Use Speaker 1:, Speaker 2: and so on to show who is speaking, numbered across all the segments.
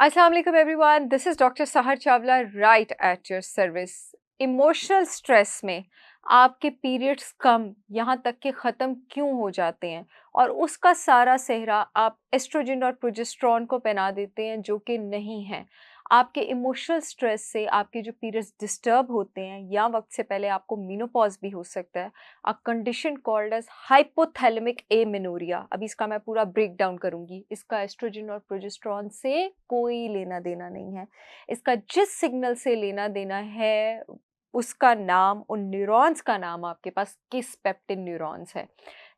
Speaker 1: अस्सलाम वालेकुम everyone, this is doctor सहर Chawla right at your service. Emotional stress में आपके पीरियड्स कम यहाँ तक कि ख़त्म क्यों हो जाते हैं और उसका सारा सेहरा आप एस्ट्रोजन और प्रोजेस्टेरॉन को पहना देते हैं जो कि नहीं है। आपके इमोशनल स्ट्रेस से आपके जो पीरियड्स डिस्टर्ब होते हैं या वक्त से पहले आपको मेनोपॉज भी हो सकता है। A condition called as hypothalamic amenorrhea. अभी इसका मैं पूरा ब्रेक डाउन करूंगी। इसका एस्ट्रोजन और प्रोजेस्टेरॉन से कोई लेना देना नहीं है। इसका जिस सिग्नल से लेना देना है उसका नाम, उन न्यूरॉन्स का नाम आपके पास किस पेप्टिन न्यूरॉन्स है।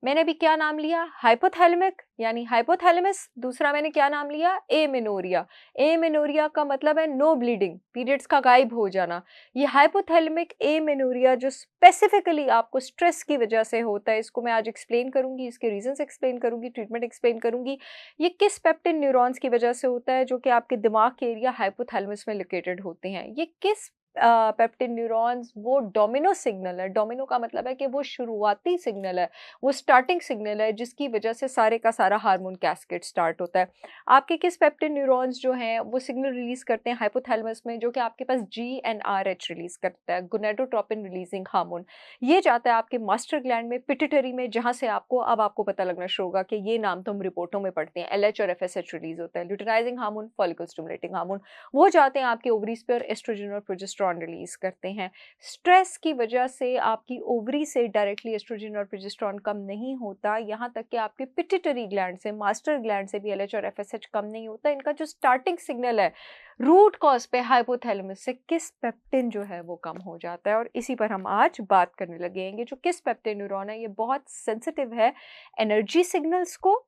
Speaker 1: मैंने अभी क्या नाम लिया? हाइपोथैलेमिक यानी हाइपोथैलेमस। दूसरा मैंने क्या नाम लिया? एमेनोरिया। एमेनोरिया का मतलब है नो ब्लीडिंग, पीरियड्स का गायब हो जाना। ये हाइपोथैलेमिक एमेनोरिया जो स्पेसिफिकली आपको स्ट्रेस की वजह से होता है, इसको मैं आज एक्सप्लेन करूंगी, इसके रीजंस एक्सप्लेन करूंगी, ट्रीटमेंट एक्सप्लेन करूंगी। ये किस पेप्टिन न्यूरॉन्स की वजह से होता है जो कि आपके दिमाग के एरिया हाइपोथैलेमस में लोकेटेड होते हैं। ये किस पेप्टिन न्यूरॉन्स, वो डोमिनो सिग्नल है। डोमिनो का मतलब है कि वो शुरुआती सिग्नल है, वो स्टार्टिंग सिग्नल है जिसकी वजह से सारे का सारा हार्मोन कैस्केड स्टार्ट होता है। आपके किस पेप्टिन न्यूरॉन्स जो हैं वो सिग्नल रिलीज करते हैं हाइपोथैलेमस में, जो कि आपके पास GnRH रिलीज करता है, गोनेडोट्रोपिन रिलीजिंग हार्मोन। ये जाता है आपके मास्टर ग्लैंड में, पिट्यूटरी में, जहां से आपको पता लगना शुरू होगा कि ये नाम तो हम रिपोर्टों में पढ़ते हैं। LH और FSH रिलीज होता है, luteinizing hormone, follicle stimulating hormone. वो जाते हैं आपके ओवरीज पे और एस्ट्रोजन और प्रोजेस्टेरॉन रिलीज करते हैं। स्ट्रेस की वजह से आपकी ओवरी से डायरेक्टली एस्ट्रोजन और प्रोजेस्टेरॉन कम नहीं होता, यहाँ तक कि आपके पिट्यूटरी ग्लैंड से, मास्टर ग्लैंड से भी LH और FSH कम नहीं होता। इनका जो स्टार्टिंग सिग्नल है रूट कॉज पे हाइपोथैलेमस से किस पेप्टिन जो है वो कम हो जाता है, और इसी पर हम आज बात करने लगेंगे। जो किस पेप्टिन न्यूरॉन है ये बहुत सेंसिटिव है एनर्जी सिग्नल्स को,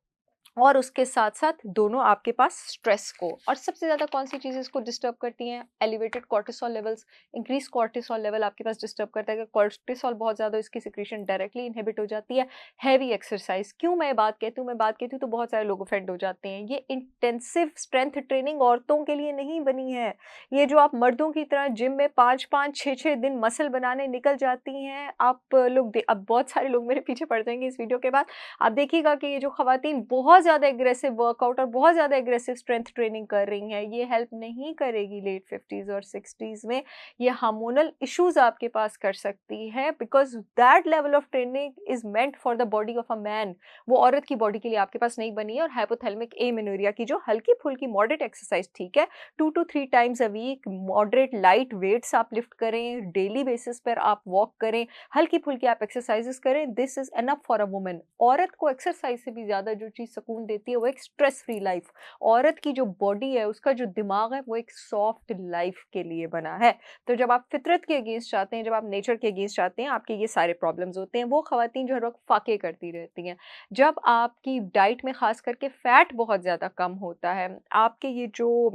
Speaker 1: और उसके साथ-साथ दोनों आपके पास स्ट्रेस को। और सबसे ज़्यादा कौन-सी चीज़ें इसको डिस्टर्ब करती हैं? Elevated cortisol levels, increase cortisol level आपके पास डिस्टर्ब करता है। अगर कॉर्टिसोल बहुत ज़्यादा, इसकी सिक्रीशन डायरेक्टली इनहिबिट हो जाती है। हैवी एक्सरसाइज, क्यों मैं बात कहती हूँ, तो बहुत सारे लोग ऑफेंड हो जाते हैं। ये इंटेंसिव स्ट्रेंथ ट्रेनिंग औरतों के लिए नहीं बनी है। ये जो आप मर्दों की तरह जिम में 5-5, 6-6 दिन मसल बनाने निकल जाती हैं, आप लोग अब बहुत सारे लोग मेरे पीछे पड़ जाएँगे इस वीडियो के बाद। आप देखिएगा कि ये जो खवातीन बहुत ज़्यादा एग्रेसिव वर्कआउट और बहुत ज़्यादा एग्रेसिव स्ट्रेंथ ट्रेनिंग कर रही हैं, ये हेल्प नहीं करेगी लेट 50s और 60s में। ये हार्मोनल इश्यूज़ आपके पास कर सकती है, because that level of training is meant for the body of a man. वो औरत की बॉडी के लिए आपके पास नहीं बनी है। और हाइपोथैलेमिक एमेनोरिया की जो हल्की-फुल्की मॉडरेट एक्सरसाइज ठीक है, 2 two 3 times a week moderate light weights आप लिफ्ट करें, डेली बेसिस पर आप वॉक करें, हल्की-फुल्की आप एक्सरसाइजेस करें, this is enough for a woman. औरत को एक्सरसाइज से भी ज़्यादा जो चीज़ सुकून देती है वो एक स्ट्रेस फ्री लाइफ। औरत की जो बॉडी है, उसका जो दिमाग है, वो एक सॉफ्ट लाइफ के लिए बना है। तो जब आप फितरत के अगेंस्ट जाते हैं, जब आप नेचर के अगेंस्ट जाते हैं, आपके ये सारे प्रॉब्लम्स होते हैं। वो खवातीन जो हर वक्त फाके करती रहती हैं। जब आपकी डाइट में खास करके फैट बहुत ज़्यादा कम होता है, आपके ये जो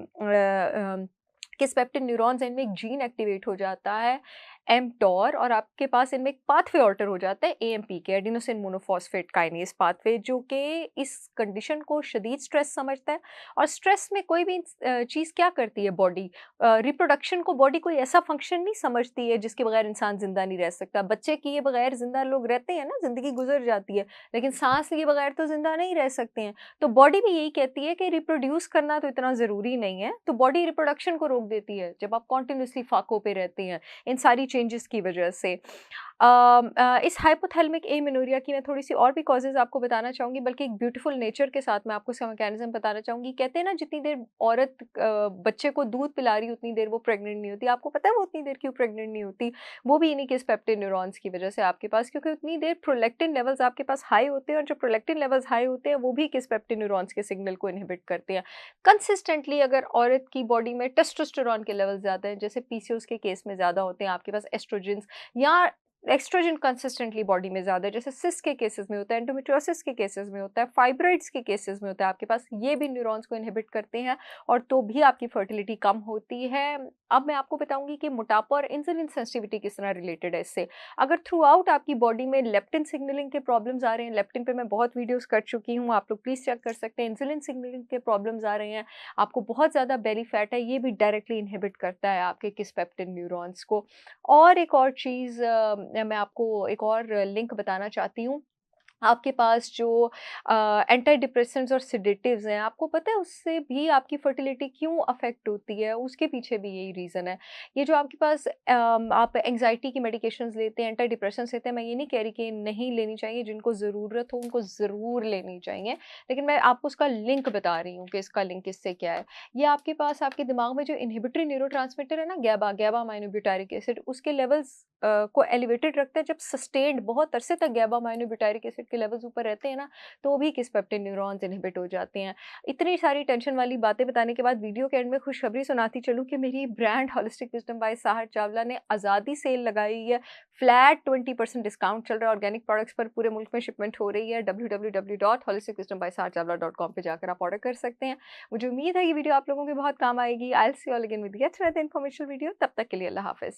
Speaker 1: किस्पेप्टिन न्यूरॉन्स हैं, इनमें एक जीन एक्टिवेट हो जाता है mTOR, और आपके पास इनमें एक पाथवे ऑल्टर हो जाता है AMP के, एडिनोसिन मोनोफॉस्फेट काइनेज पाथवे, जो कि इस कंडीशन को शदीद स्ट्रेस समझता है। और स्ट्रेस में कोई भी चीज़ क्या करती है बॉडी, रिप्रोडक्शन को बॉडी कोई ऐसा फंक्शन नहीं समझती है जिसके बगैर इंसान जिंदा नहीं रह सकता। बच्चे किए बगैर जिंदा लोग रहते हैं ना, जिंदगी गुजर जाती है, लेकिन सांस लिए बगैर तो जिंदा नहीं रह सकते हैं। तो बॉडी भी यही कहती है कि रिप्रोड्यूस करना तो इतना ज़रूरी नहीं है, तो बॉडी रिप्रोडक्शन को रोक देती है जब आप कॉन्टिन्यूसली फाकों पे रहते हैं इन सारी चेंजेस की वजह से। इस हाइपोथैलेमिक एमेनोरिया की मैं थोड़ी-सी और भी कॉजेज़ आपको बताना चाहूँगी, बल्कि एक ब्यूटीफुल नेचर के साथ मैं आपको इसका मैकेनिज़्म बताना चाहूँगी। कहते हैं ना, जितनी देर औरत बच्चे को दूध पिला रही है उतनी देर वो प्रेग्नेंट नहीं होती। आपको पता है वो उतनी देर क्यों प्रेग्नेंट नहीं होती? वो भी इन्हीं के इस पेप्टिन न्यूरॉन्स की वजह से आपके पास, क्योंकि उतनी देर प्रोलैक्टिन लेवल्स आपके पास हाई होते हैं, और जो प्रोलैक्टिन लेवल्स हाई होते हैं वो भी किस पेप्टिन न्यूरॉन्स के सिग्नल को इनहिबिट करते हैं। कंसिस्टेंटली अगर औरत की बॉडी में टेस्टोस्टेरोन के लेवल ज़्यादा हैं, जैसे PCOS के केस में ज़्यादा होते हैं, आपके पास एस्ट्रोजेंस या एक्सट्रोजन कंसिस्टेंटली बॉडी में ज़्यादा है, जैसे सिस्ट के केसेस में होता है, एंडोमेट्रियोसिस के केसेस में होता है, फाइब्रॉइड्स के केसेस में होता है आपके पास, ये भी न्यूरॉन्स को इनहिबिट करते हैं, और तो भी आपकी फर्टिलिटी कम होती है। अब मैं आपको बताऊंगी कि मोटापा और इंसुलिन सेंसिटिविटी किस तरह रिलेटेड है इससे। अगर थ्रू आउट आपकी बॉडी में लेप्टिन सिग्नलिंग के प्रॉब्लम्स आ रहे हैं, लेप्टिन पे मैं बहुत वीडियोस कर चुकी हूँ, आप लोग प्लीज़ चेक कर सकते हैं। इंसुलिन सिग्नलिंग के प्रॉब्लम्स आ रहे हैं, आपको बहुत ज़्यादा बेली फैट है, ये भी डायरेक्टली इनहिबिट करता है आपके किस्पेप्टिन न्यूरॉन्स को। और एक और चीज़ मैं आपको एक और लिंक बताना चाहती हूँ। आपके पास जो एंटी डिप्रेसेंट्स और सेडेटिव्स हैं, आपको पता है उससे भी आपकी फर्टिलिटी क्यों अफ़ेक्ट होती है? उसके पीछे भी यही रीज़न है। ये जो आपके पास आप एंग्ज़ायटी की मेडिकेशंस लेते हैं, एंटी डिप्रेसेंट्स लेते हैं, मैं ये नहीं कह रही कि नहीं लेनी चाहिए, जिनको ज़रूरत हो उनको ज़रूर लेनी चाहिए। लेकिन मैं आपको उसका लिंक बता रही हूँ कि इसका लिंक इससे क्या है। ये आपके पास आपके दिमाग में जो इन्हिबिटरी न्यूरोट्रांसमीटर है ना गैबा, गैबा अमाइनो एसिड, उसके लेवल्स को एलिवेटेड रखता है। जब सस्टेन्ड बहुत अरसे तक गैबा अमाइनो एसिड के लेवल्स ऊपर रहते हैं ना, तो भी किस पेप्टिन न्यूरॉन्स इनहिबिट हो जाते हैं। इतनी सारी टेंशन वाली बातें बताने के बाद वीडियो के एंड में खुशखबरी सुनाती चलूँ कि मेरी brand holistic wisdom by Sahar Chawla ने आज़ादी सेल लगाई है। फ्लैट 20% डिस्काउंट चल रहा है ऑर्गेनिक प्रोडक्ट्स पर, पूरे मुल्क में शिपमेंट हो रही है। www.holisticwisdombysaharchavla.com पे जाकर आप ऑर्डर कर सकते हैं। मुझे उम्मीद है ये वीडियो आप लोगों के बहुत काम आएगी। I will see you all again with yet another informative video. तब तक के लिए अल्लाह हाफ़िज़।